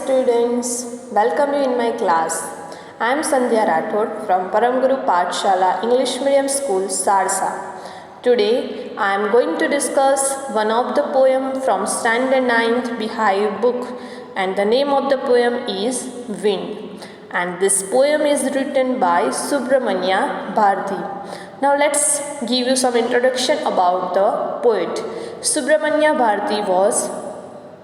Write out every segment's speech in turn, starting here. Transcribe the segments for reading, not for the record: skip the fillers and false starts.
students, welcome you in my class. I am Sandhya Rathod from Paramguru Pathshala English Medium School, Sarsa. Today I am going to discuss one of the poem from Standard 9th Beehive book, and the name of the poem is Wind. And this poem is written by Subramanya Bharati. Now let's give you some introduction about the poet. Subramanya Bharati was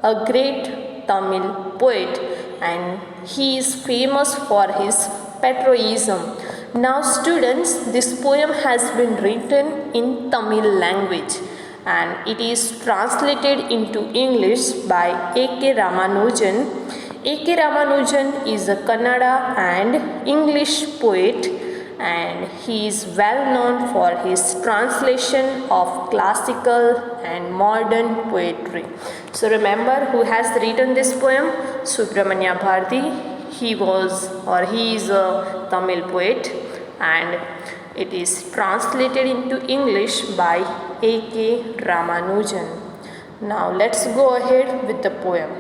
a great Tamil poet, and he is famous for his patriotism. Now students, this poem has been written in Tamil language and it is translated into English by A.K. Ramanujan. A.K. Ramanujan is a Kannada and English poet, and he is well known for his translation of classical and modern poetry. So remember who has written this poem? Subramanya Bharati. He is a Tamil poet, and it is translated into English by A.K. Ramanujan. Now let's go ahead with the poem.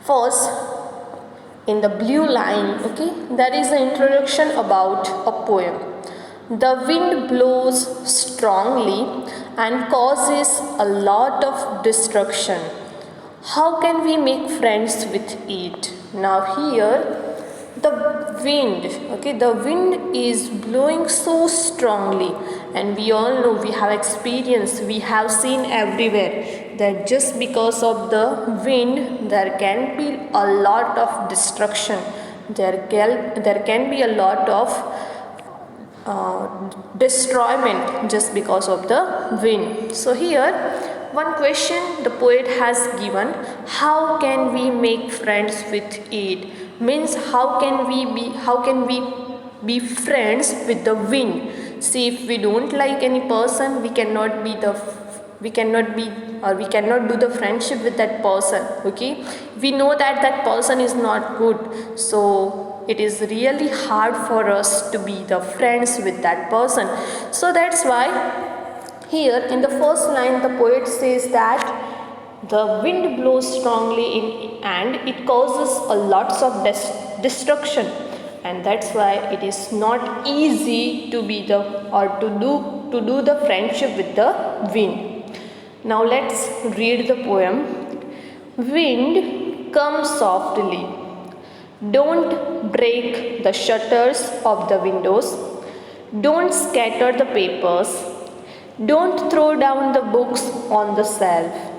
First, in the blue line, there is an introduction about a poem. The wind blows strongly and causes a lot of destruction. How can we make friends with it? Now here the wind is blowing so strongly, and we all know, we have experienced, we have seen everywhere that just because of the wind there can be a lot of destruction. There can be a lot of destroyment just because of the wind. So here one question the poet has given: how can we make friends with it? Means how can we be friends with the wind? See, if we don't like any person, we cannot do the friendship with that person. We know that person is not good, so it is really hard for us to be the friends with that person. So that's why here in the first line the poet says that the wind blows strongly and it causes a lots of destruction, and that's why it is not easy to be do the friendship with the wind. Now let's read the poem. Wind, come softly. Don't break the shutters of the windows. Don't scatter the papers. Don't throw down the books on the shelf.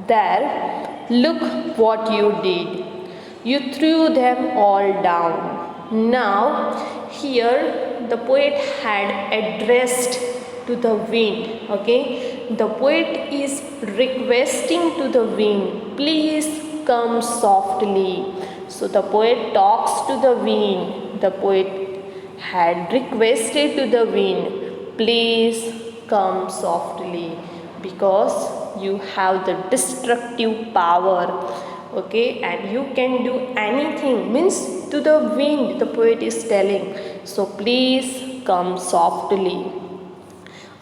There, look what you did. You threw them all down. Now, here the poet had addressed to the wind. The poet is requesting to the wind, please come softly. So the poet talks to the wind. The poet had requested to the wind, please come softly, because you have the destructive power, and you can do anything. Means to the wind the poet is telling, so please come softly.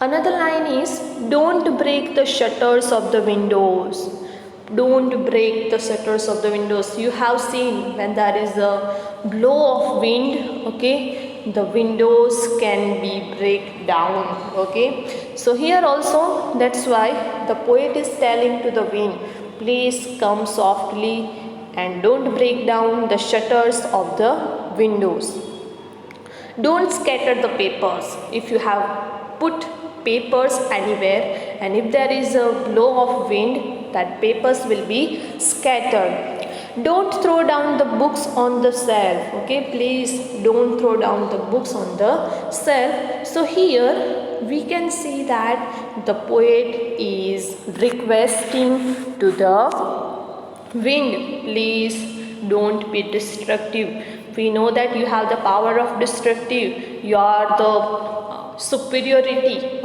Another line is, don't break the shutters of the windows. Don't break the shutters of the windows. You have seen when there is a blow of wind, the windows can be break down. So here also, that's why the poet is telling to the wind, please come softly and don't break down the shutters of the windows. Don't scatter the papers. If you have put papers anywhere and if there is a blow of wind, that papers will be scattered. Don't throw down the books on the shelf. Please don't throw down the books on the shelf. So here we can see that the poet is requesting to the wind, please don't be destructive. We know that you have the power of destructive. You are the superiority.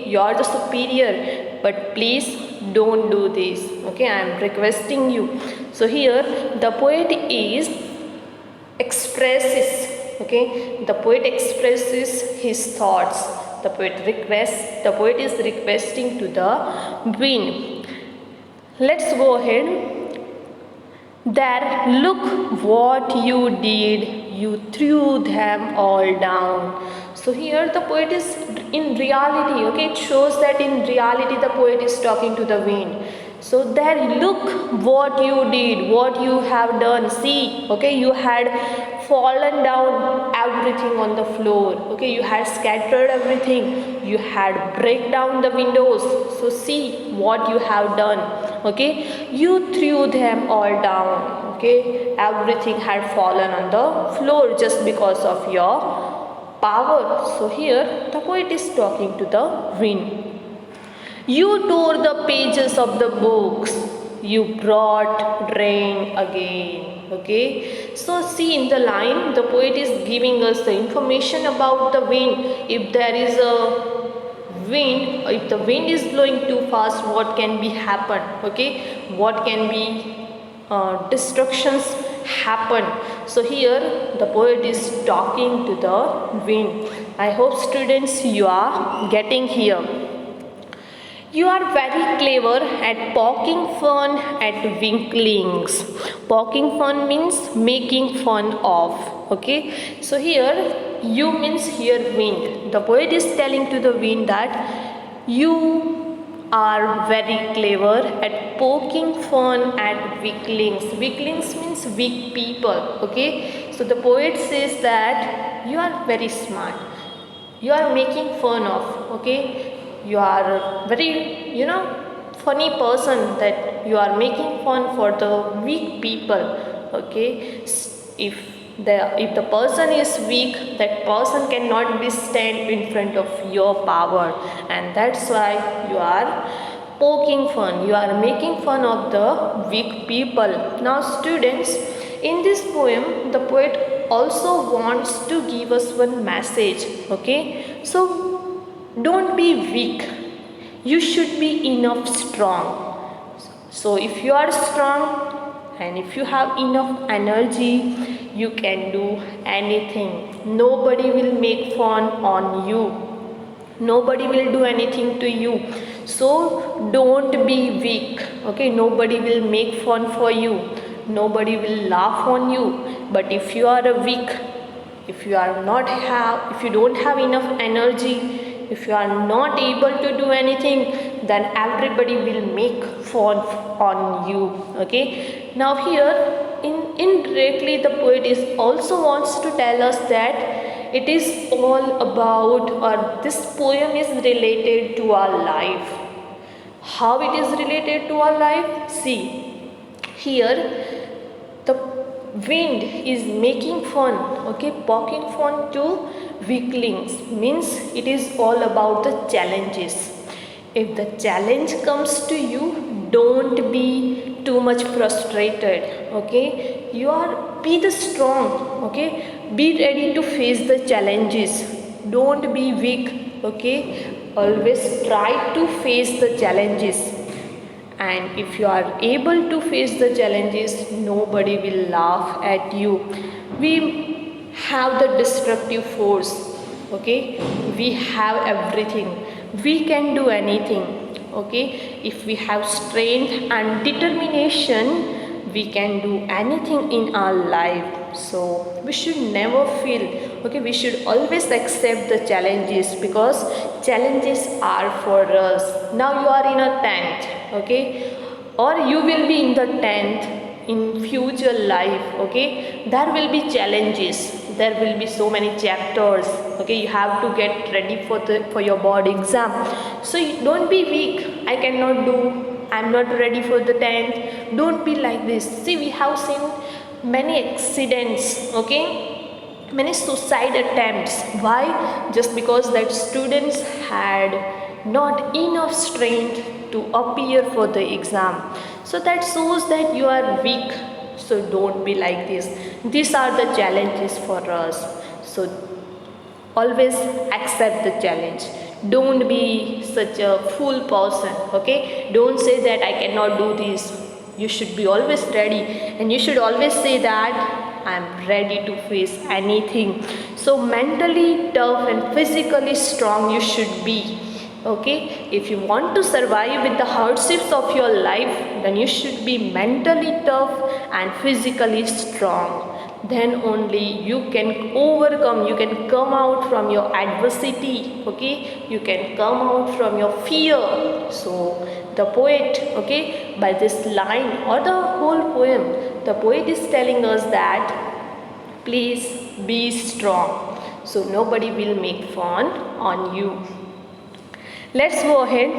You are the superior, but please don't do this. I am requesting you. So here the poet expresses his thoughts. The poet is requesting to the wind. Let's go ahead. There, look what you did. You threw them all down. So here the poet is in reality, okay, it shows that in reality the poet is talking to the wind. So there, look what you did, what you have done. See, okay, you had fallen down everything on the floor. Okay, you had scattered everything. You had break down the windows. So see what you have done. Okay, you threw them all down. Okay, everything had fallen on the floor just because of your power. So here the poet is talking to the wind. You tore the pages of the books. You brought rain again. Okay. So see in the line, the poet is giving us the information about the wind. If there is a wind, if the wind is blowing too fast, what can be happen? Okay. What can be destructions happen? So here the poet is talking to the wind. I hope students you are getting here. You are very clever at poking fun at winklings. Poking fun means making fun of. Okay. So here you means here wind. The poet is telling to the wind that you are very clever at poking fun at weaklings. Weaklings means weak people. Okay. So the poet says that you are very smart. You are making fun of. Okay, you are very funny person that you are making fun for the weak people. Okay, if the person is weak, that person cannot be stand in front of your power, and that's why you are poking fun, you are making fun of the weak people. Now students, in this poem the poet also wants to give us one message. Okay, so don't be weak, you should be enough strong. So if you are strong and if you have enough energy, you can do anything. Nobody will make fun on you, nobody will do anything to you. So don't be weak. Okay, nobody will make fun for you, nobody will laugh on you. But if you are a weak, if you don't have enough energy, if you are not able to do anything, then everybody will make fun on you. Okay, now here indirectly the poet is also wants to tell us that it is all about, or this poem is related to our life. How it is related to our life? See, here the wind is making fun, okay, poking fun to weaklings, means it is all about the challenges. If the challenge comes to you, don't be too much frustrated. Okay, be the strong. Okay, be ready to face the challenges, don't be weak. Okay, always try to face the challenges, and if you are able to face the challenges, nobody will laugh at you. We have the destructive force. Okay, we have everything, we can do anything. Okay, if we have strength and determination, we can do anything in our life. So we should never feel, okay, we should always accept the challenges, because challenges are for us. Now you are in a tent, okay, or you will be in the tent in future life. Okay, there will be challenges, there will be so many chapters. Okay, you have to get ready for your board exam. So don't be weak, I cannot do, I'm not ready for the tent. Don't be like this. See, we have seen many accidents, okay, many suicide attempts. Why? Just because that students had not enough strength to appear for the exam. So that shows that you are weak. So don't be like this. These are the challenges for us. So always accept the challenge. Don't be such a fool person. Okay, don't say that I cannot do this. You should be always ready, and you should always say that I am ready to face anything. So mentally tough and physically strong you should be. Okay, if you want to survive with the hardships of your life, then you should be mentally tough and physically strong. Then only you can overcome, you can come out from your adversity. Okay, you can come out from your fear. So the poet, okay, by this line or the whole poem, the poet is telling us that please be strong, so nobody will make fun on you. Let's go ahead.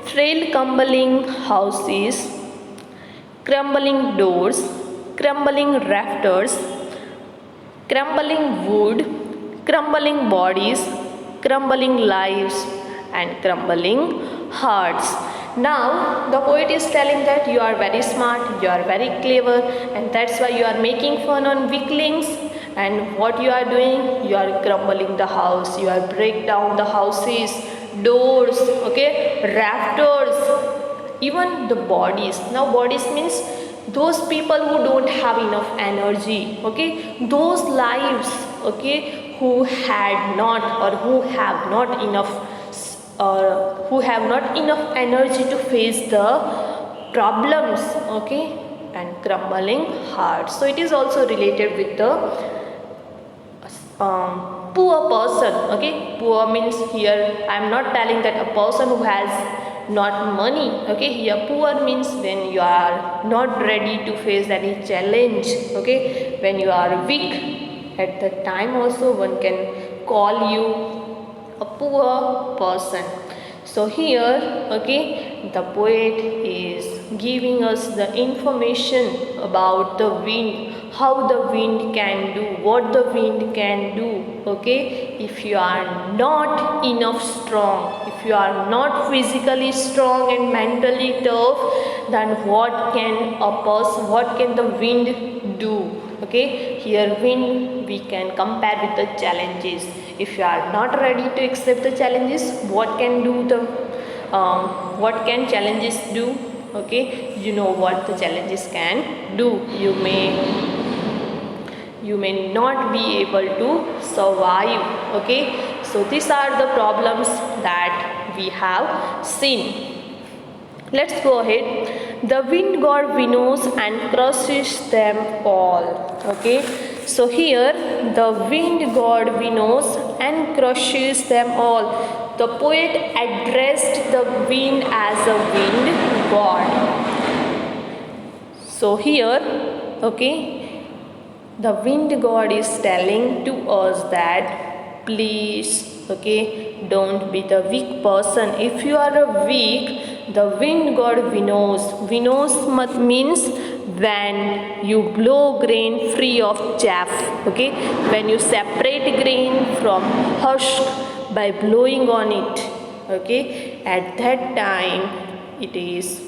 Frail crumbling houses, crumbling doors, crumbling rafters, crumbling wood, crumbling bodies, crumbling lives, and crumbling hearts. Now the poet is telling that you are very smart, you are very clever, and that's why you are making fun on weaklings. And what you are doing, you are crumbling the house, you are break down the houses, doors, okay, rafters, even the bodies. Now bodies means those people who don't have enough energy, okay, those lives, okay, who had not or who have not enough who have not enough energy to face the problems, okay, and crumbling hearts. So it is also related with the poor person. Okay, poor means here I am not telling that a person who has not money. Okay, here poor means when you are not ready to face any challenge. Okay, when you are weak, at that time also one can call you a poor person. So here, okay, the poet is giving us the information about the wind, how the wind can do, what the wind can do. Okay, if you are not enough strong, if you are not physically strong and mentally tough, then what can a person, what can the wind do? Okay, here wind we can compare with the challenges. If you are not ready to accept the challenges, what can do the what can challenges do? Okay, you know what the challenges can do. You may not be able to survive. Okay, so these are the problems that we have seen. Let's go ahead. The wind god winnows and crushes them all. Okay, so here the wind god winnows and crushes them all. The poet addressed the wind as a wind god. So here, okay, the wind god is telling to us that please, okay, don't be the weak person. If you are a weak, the wind god winnows. Winnows means when you blow grain free of chaff. Okay, when you separate grain from husk by blowing on it. Okay, at that time it is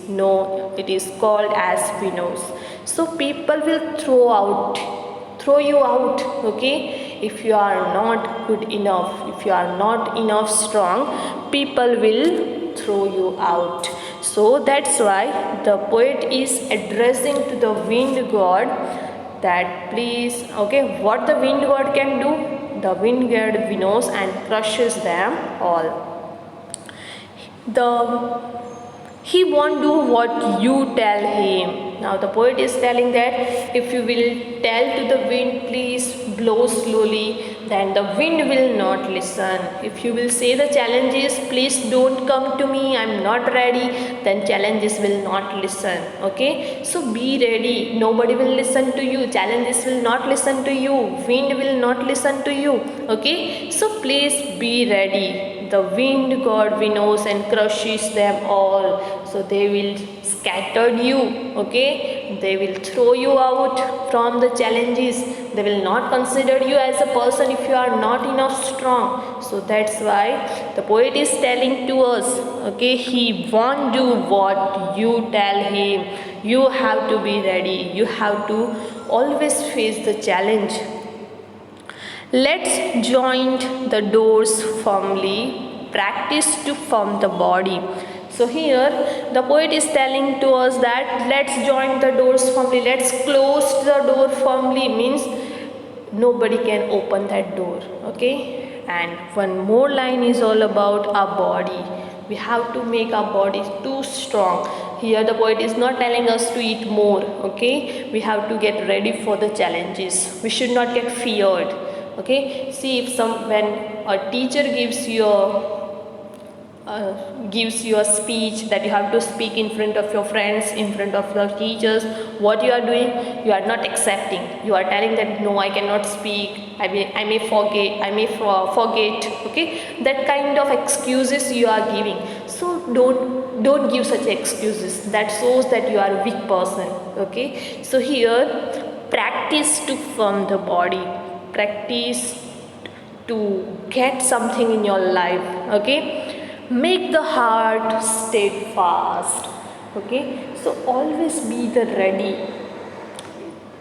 called as winnows. So people will throw you out. Okay, if you are not good enough, if you are not enough strong, people will throw you out. So that's why the poet is addressing to the wind god that please, okay, what the wind god can do, the wind god winnows and crushes them all. He won't do what you tell him. Now the poet is telling that if you will tell to the wind, please blow slowly, then the wind will not listen. If you will say the challenges, please don't come to me, I'm not ready, then challenges will not listen. Okay, so be ready. Nobody will listen to you, challenges will not listen to you, wind will not listen to you. Okay, so please be ready. The wind god winnows and crushes them all. So they will scatter you. Okay, they will throw you out from the challenges. They will not consider you as a person if you are not enough strong. So that's why the poet is telling to us, okay, he won't do what you tell him. You have to be ready. You have to always face the challenge. Let's join the doors firmly, practice to form the body. So here the poet is telling to us that let's join the doors firmly, let's close the door firmly, means nobody can open that door. Okay, and one more line is all about our body. We have to make our body too strong. Here the poet is not telling us to eat more, okay? We have to get ready for the challenges. We should not get feared, okay? See, when a teacher gives you a speech that you have to speak in front of your friends, in front of your teachers, what you are doing, you are not accepting. You are telling that no, I cannot speak, I may forget, okay? That kind of excuses you are giving. So don't give such excuses. That shows that you are a weak person, okay? So here, practice to firm the body, practice to get something in your life, okay? Make the heart steadfast, okay? So always be the ready.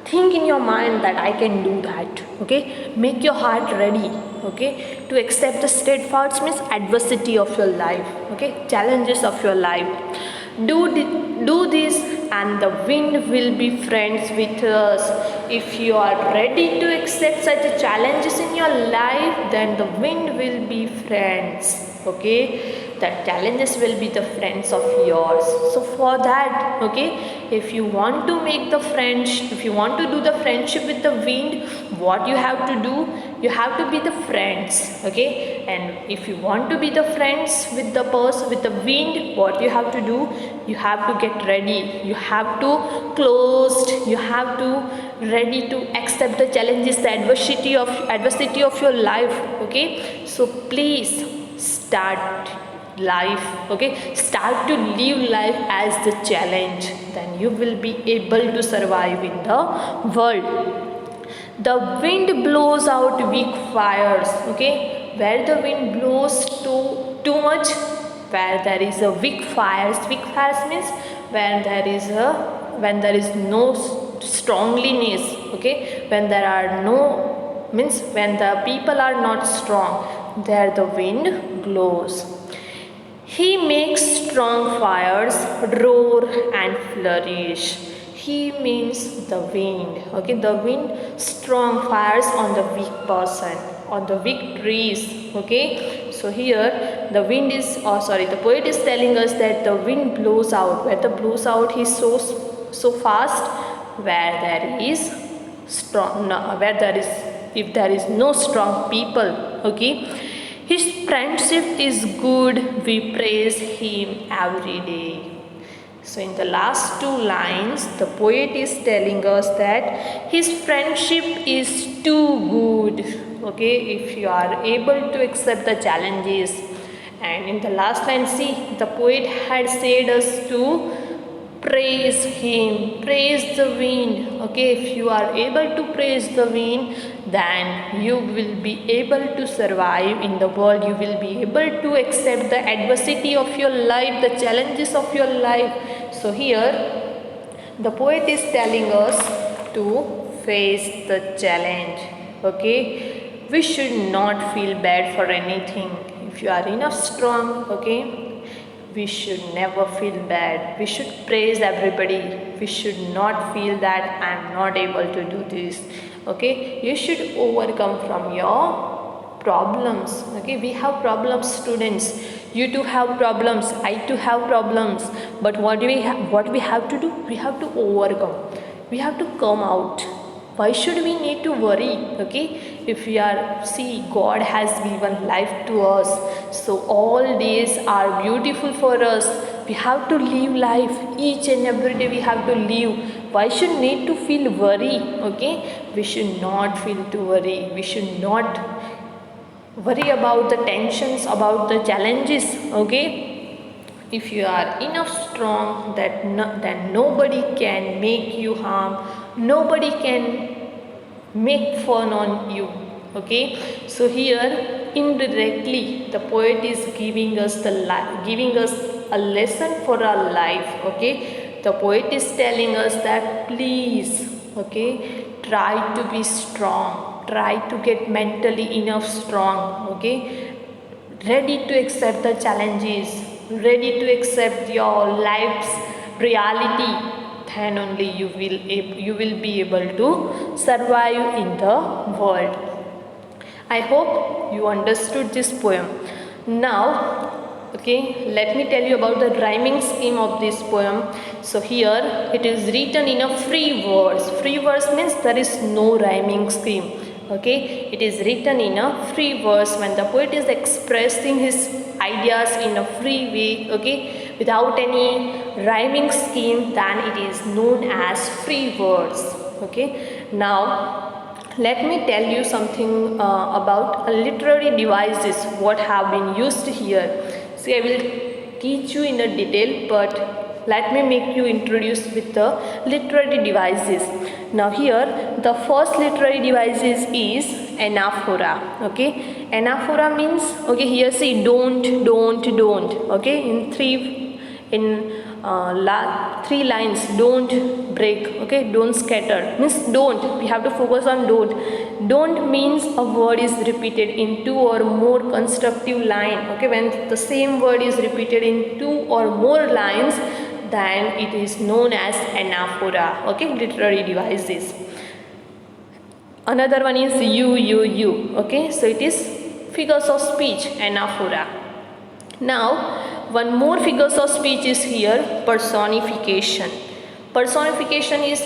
Think in your mind that I can do that, okay? Make your heart ready, okay? To accept the steadfast means adversity of your life, okay? Challenges of your life. Do this and the wind will be friends with us. If you are ready to accept such challenges in your life, then the wind will be friends, okay? That challenges will be the friends of yours. So for that, okay, if you want to make the friendship, if you want to do the friendship with the wind, what you have to do, you have to be the friends, okay? And if you want to be the friends with the person, with the wind, what you have to do, you have to get ready, you have to closed, you have to ready to accept the challenges, the adversity of your life, okay? So please start life, okay? Start to live life as the challenge, then you will be able to survive in the world. The wind blows out weak fires, okay? Where the wind blows too much, where there is a weak fires means when there is no strongliness, okay? When there are no, means when the people are not strong, there the wind blows. He makes strong fires roar and flourish. He means the wind, okay? The wind strong fires on the weak person, on the weak trees, okay? So here the wind is, the poet is telling us that the wind blows out. Where the blows out is so fast, where there is strong, if there is no strong people, okay? His friendship is good, we praise him every day. So in the last two lines, the poet is telling us that his friendship is too good, okay? If you are able to accept the challenges. And in the last line, see, the poet had said us to praise him, praise the wind, okay? If you are able to praise the wind, then you will be able to survive in the world. You will be able to accept the adversity of your life, the challenges of your life. So here the poet is telling us to face the challenge, okay? We should not feel bad for anything. If you are enough strong, okay, we should never feel bad. We should praise everybody. We should not feel that I am not able to do this, okay? You should overcome from your problems, okay? We have problems, students. You too have problems, I too have problems, but what we have to do, we have to overcome, we have to come out. Why should we need to worry, okay? If we are, see, God has given life to us, so all days are beautiful for us. We have to live life, each and every day we have to live. Why should need to feel worry, okay? We should not feel to worry, we should not worry about the tensions, about the challenges, okay? If you are enough strong that then nobody can make you harm, nobody can make fun on you, okay? So here indirectly the poet is giving us a lesson for our life, okay? The poet is telling us that please, okay, try to be strong, try to get mentally enough strong, okay? Ready to accept the challenges, ready to accept your life's reality, then only you will be able to survive in the world. I hope you understood this poem. Now Okay, let me tell you about the rhyming scheme of this poem. So here it is written in a free verse. Free verse means there is no rhyming scheme. Okay, it is written in a free verse when the poet is expressing his ideas in a free way. Okay, without any rhyming scheme, then it is known as free verse. Okay, now let me tell you something about literary devices what have been used here. See, I will teach you in a detail, but let me make you introduce with the literary devices. Now here the first literary devices is anaphora. Okay, anaphora means, okay, here see don't, okay, in three lines, don't break, okay, don't scatter means don't, we have to focus on don't means a word is repeated in two or more constructive line. Okay, when the same word is repeated in two or more lines, then it is known as anaphora. Okay, literary devices. Another one is you. Okay, so it is figures of speech, anaphora. Now one more figures of speech is here, personification. Personification is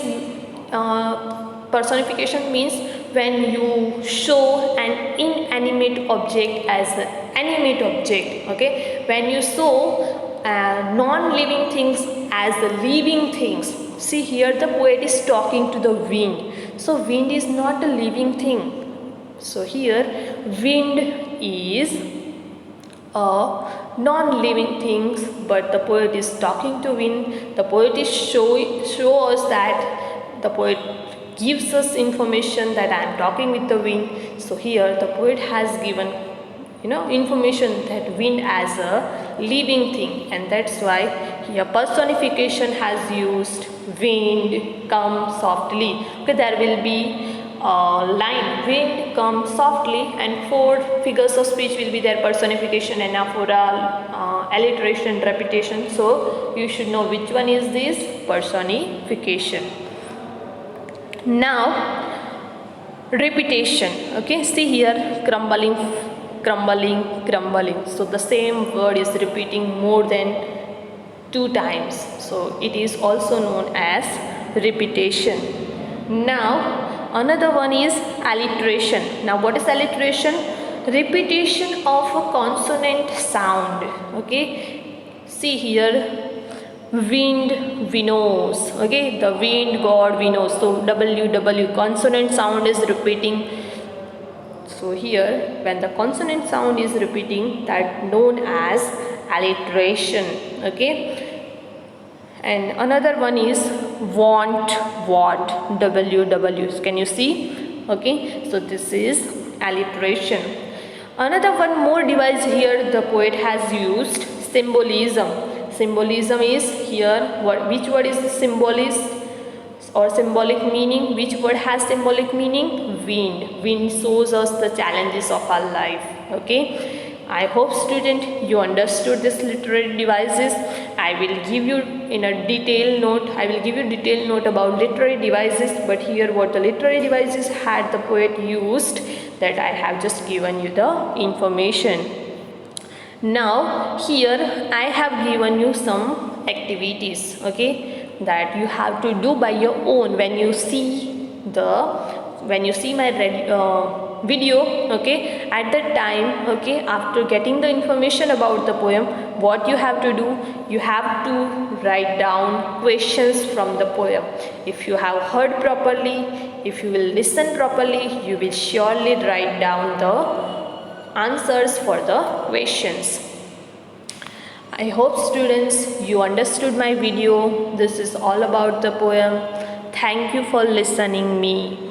personification means when you show an inanimate object as an animate object. Okay, when you show non-living things as the living things. See, here the poet is talking to the wind. So wind is not a living thing. So here wind is a non-living things, but the poet is talking to wind. The poet is show us that the poet gives us information that I am talking with the wind. So here the poet has given information that wind as a living thing, and that's why here personification has used wind come softly. Okay, there will be line wind come softly, and four figures of speech will be their personification, anaphora, alliteration, repetition. So you should know which one is this personification. Now repetition. Okay, see here crumbling. So the same word is repeating more than 2 times, so it is also known as repetition. Now another one is alliteration. Now what is alliteration? Repetition of a consonant sound. Okay, see here wind winnows. Okay, the wind god winnows, so w consonant sound is repeating. So here when the consonant sound is repeating, that known as alliteration. Okay, and another one is want what, ww. Can you see? Okay, so this is alliteration. Another one more device here the poet has used, symbolism. Symbolism is here which word is symbolist or symbolic meaning? Which word has symbolic meaning? Wind shows us the challenges of our life. Okay, I hope student you understood this literary devices. I will give you in a detailed note. I will give you detailed note about literary devices, but here what the literary devices had the poet used, that I have just given you the information. Now here I have given you some activities, okay, that you have to do by your own when you see my video. Okay, at that time, okay, after getting the information about the poem, what you have to do, you have to write down questions from the poem. If you have heard properly, if you will listen properly, you will surely write down the answers for the questions. I hope students you understood my video. This is all about the poem. Thank you for listening me.